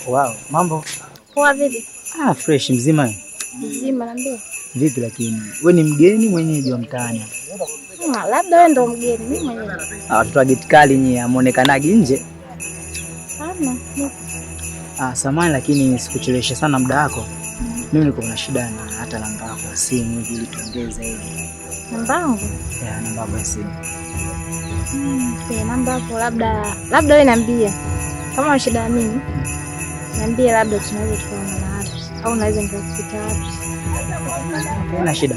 Wow, mambo? Poa vipi? Fresh mzima. Mzima naambia. Vipi lakini? Wewe ni mgeni mwenyeji wa mtaani? Labda wewe ndo mgeni, mimi mwenyeji. Watoto wa geti kali nyie amuonekanagi nje? Hapana. Samahani lakini sikuchelewesha sana muda wako. Mimi niko na shida na hata namba yako ya simu hivi ili tuongeze hivi. Namba yangu? Namba yako ya simu. Namba yako labda wewe niambie. Kama una shida mimi, niambie labda tunaweza tukaona na wapi au naweza nikakufuta wapi. Haina shida.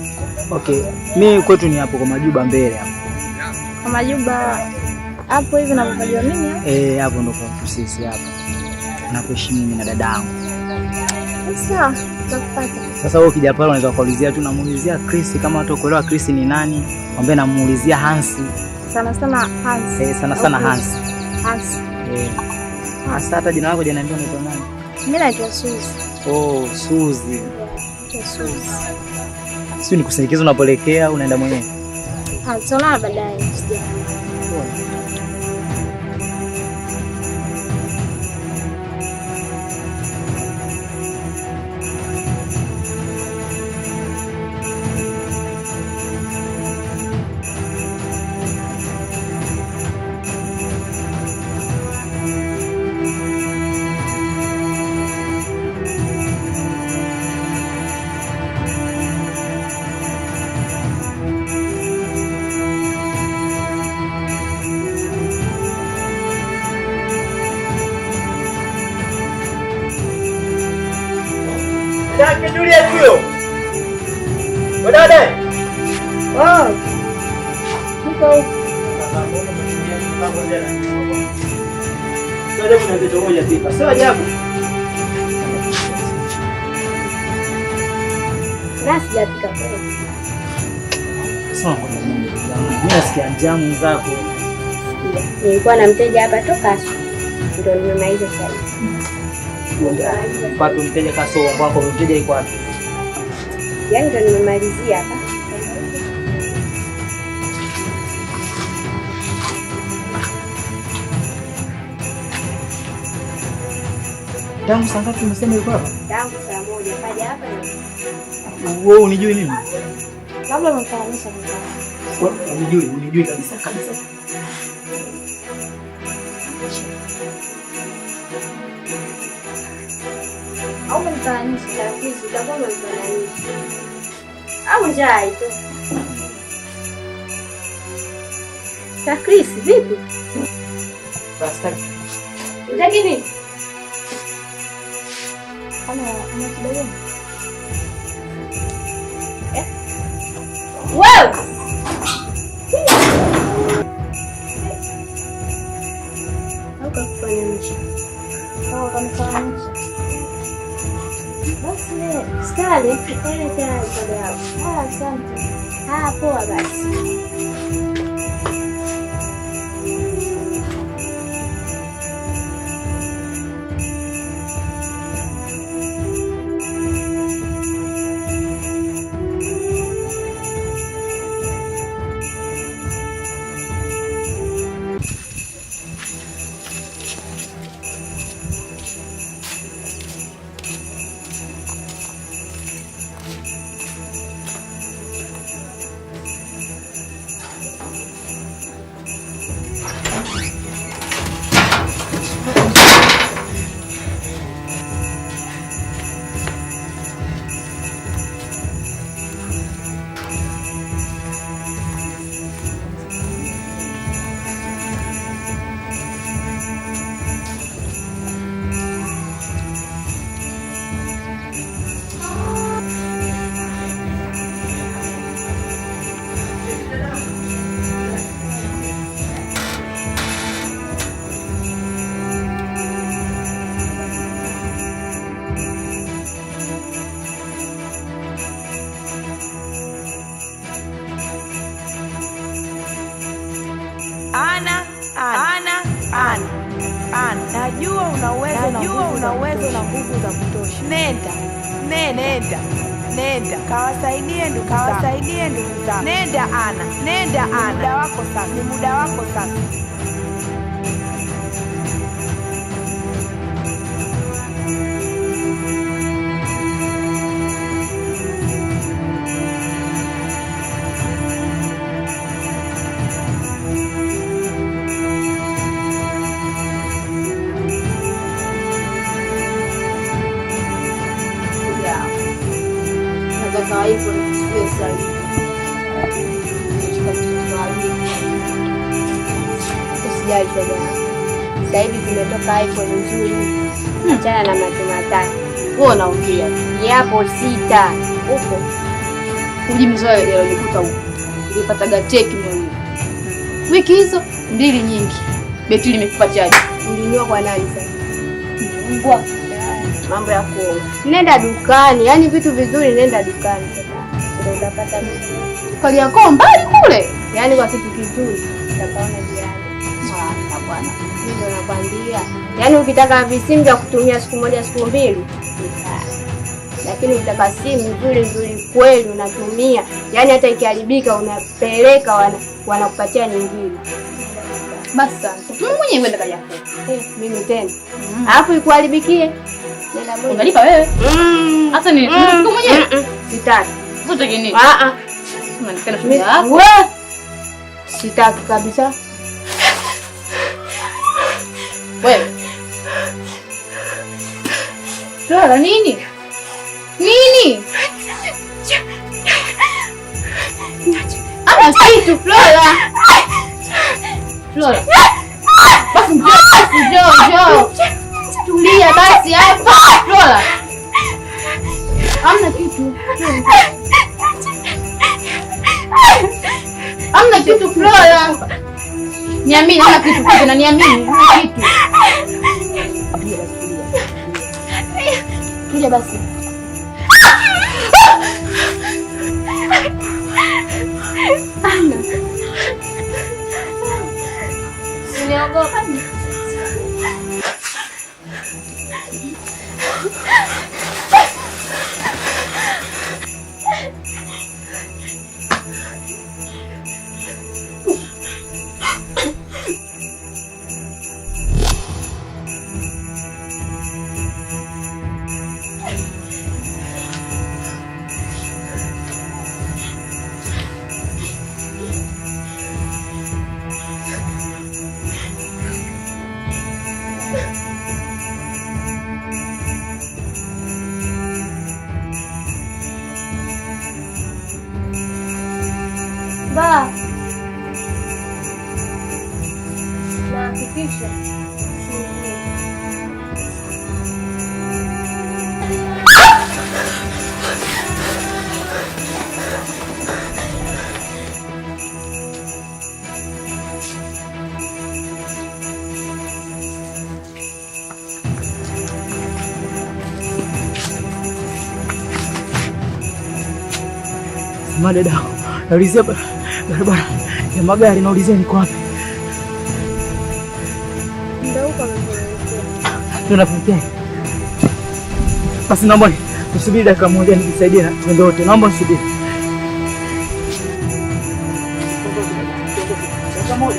Okay, mimi kwetu ni hapo kwa Majuba mbele hapo. Kwa Majuba hapo hivi napojua mimi hapo? Hapo ndo kwa sisi hapo. Nakuishi mimi na dadangu. Sawa, tutakupata. Sasa wewe ukija pale unaweza kuulizia tu, namuulizia Chris, kama hata kuelewa Chris ni nani, mwambie namuulizia Hansi. Sana Hansi. Sana Hansi. Hansi. Hasa hata jina lako janiambia unaitwa nani? Mimi naitwa Suzi. Suzi. Suzi. Sio nikusindikiza unapolekea unaenda mwenyewe? Tutaona baadaye. Dada Juliet huyo. Dada. Niko. Sasa kuna kitu moja pika. Sio ajabu. Basi yapika kwa. Sawa. Mimi nasikia jamu zako. Nilikuwa na mteja hapa toka ndio nimemaliza sasa. Pato mteja kasoro kwako, mteja yuko wapi? Yaani ndio nimemalizia hapa. Tangu saa ngapi umesema yuko hapa? Tangu saa 1 kaja hapa na. Wewe unijui mimi? Labda umefahamisha mimi. Unijui kabisa. Au mfananisha tatizo kama mfananisha. Au njaa ito. Chris vipi? Basta. Unataka nini? Ana kidogo. Wow! Hauka kufananisha. Basi skali kufanya tayari kwa leo. Asante. Poa basi. Najua una uwezo na nguvu za kutosha. Nenda kawasaidie ndugu zako. Nenda Ana. Muda wako sasa. kaka iPhone sio sahihi. Usijali shoga. Sasa hivi tumetoka iPhone nzuri. Achana na matatu. Wewe unaongea. Yapo 6 huko. Kujimzoea leo nikuta huko. Nilipata gateki mimi. Wiki hizo 2 nyingi. Betuli limekupachaje? Ulinyoa kwa nani sasa? Mbwa. Mambo ya kuoa. Nenda dukani, yani vitu vizuri nenda dukani sasa. Ndio utapata vitu. Kali yako mbali kule. Yani kwa kitu kizuri utapaona jirani. Ah, bwana. Ndio nakwambia. Yani ukitaka visimu vya kutumia siku moja siku mbili, lakini ukitaka simu nzuri kweli unatumia. Yani hata ikiharibika unapeleka wanakupatia nyingine. Basi sasa, mimi mwenyewe kwenda kaja. Mimi tena. Alafu ikuharibikie. Nenda moja. Unalipa wewe? Hata ni siku mwenyewe? Sitaki. Unataka nini? Unanikana shule yako. Wewe. Sitaki kabisa. Wewe. Flora nini? Nini? Ama kitu Flora. Flora. Basi njoo. Tulia basi hapa. Flora. Hamna kitu. Hamna kitu Flora. Niamini hamna kitu tena, niamini hamna kitu. Tulia basi. Ana. Usiogopa. Ba. Nahakikisha. Dada, naulizia barabara ya magari, naulizia niko wapi? Ndio huko tunapotea. Basi naomba usubiri dakika moja nijisaidie na twende wote. Naomba usubiri. Dakika moja.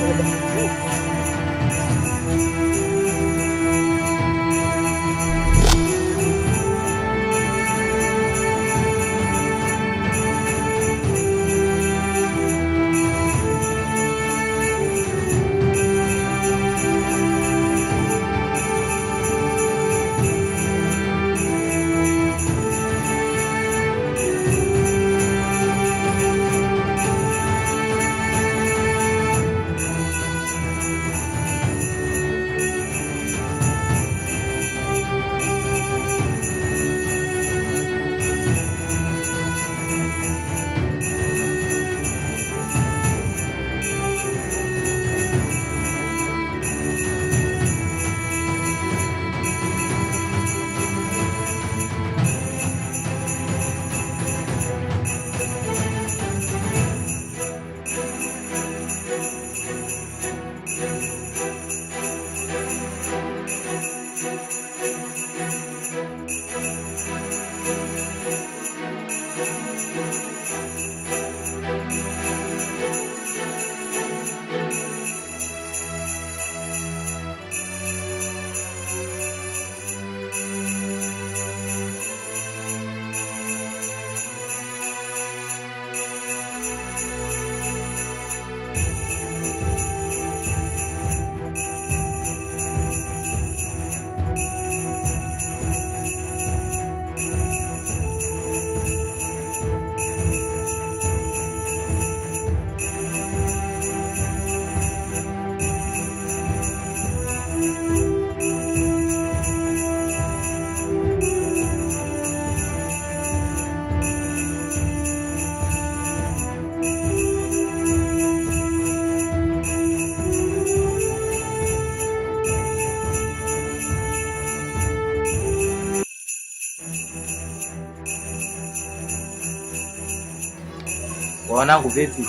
Wanangu vipi?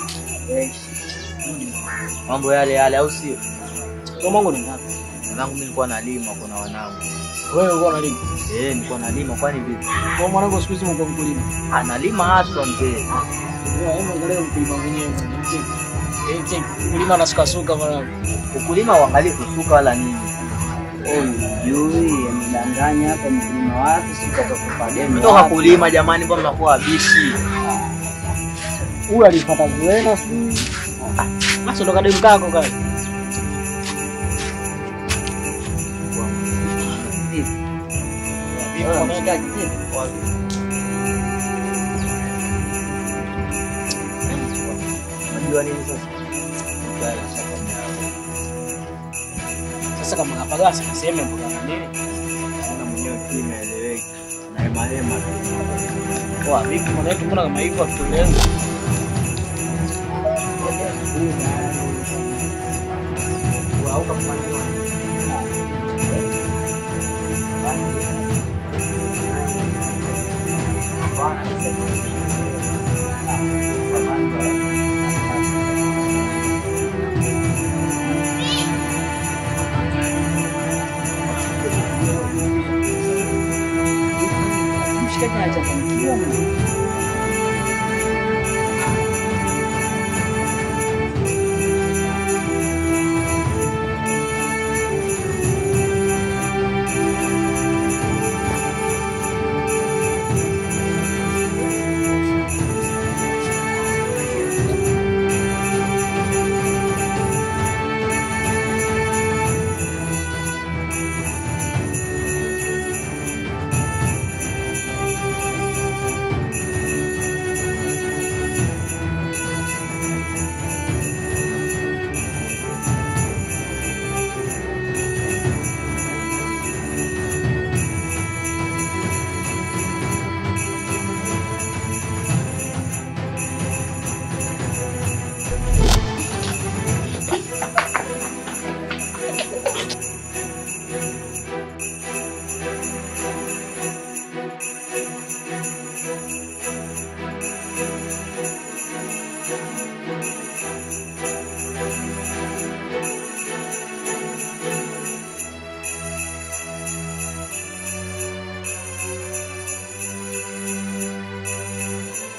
Mambo yale yale au sio? Kwa Mungu ni ngapi? Mwanangu mimi nilikuwa nalima kuna wanangu. Wewe ulikuwa unalima? Nilikuwa nalima kwani vipi? Kwa mwanangu siku hizi mko mkulima. Analima hasa mzee. Wewe angalia mkulima mwenyewe. Mkulima anasukasuka mwanangu. Ukulima uangalie kusuka wala nini. Yui amedanganya hapa mkulima wake sikatoka demu. Toka kulima jamani, mbona mnakuwa wabishi? Huyu alipata zuena si. Basi ndo kademu kako kale. Unajua nini sasa? Sasa kama kapagasa nasema mbona nini? Ana mwenyewe kimeeleweka. Na hema. Kwa vipi mwanangu, mbona kama hivyo tulengo? Au kama mwanangu.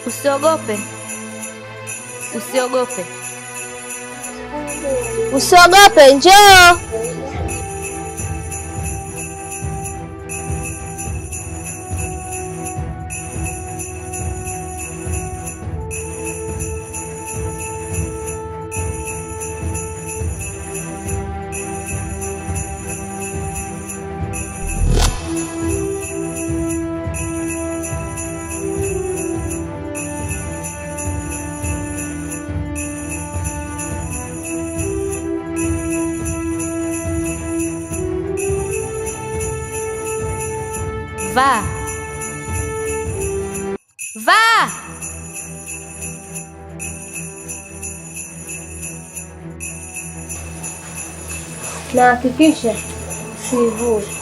Usiogope. Usiogope. Usiogope, njoo. Vaa. Vaa. Na hakikisha usivue.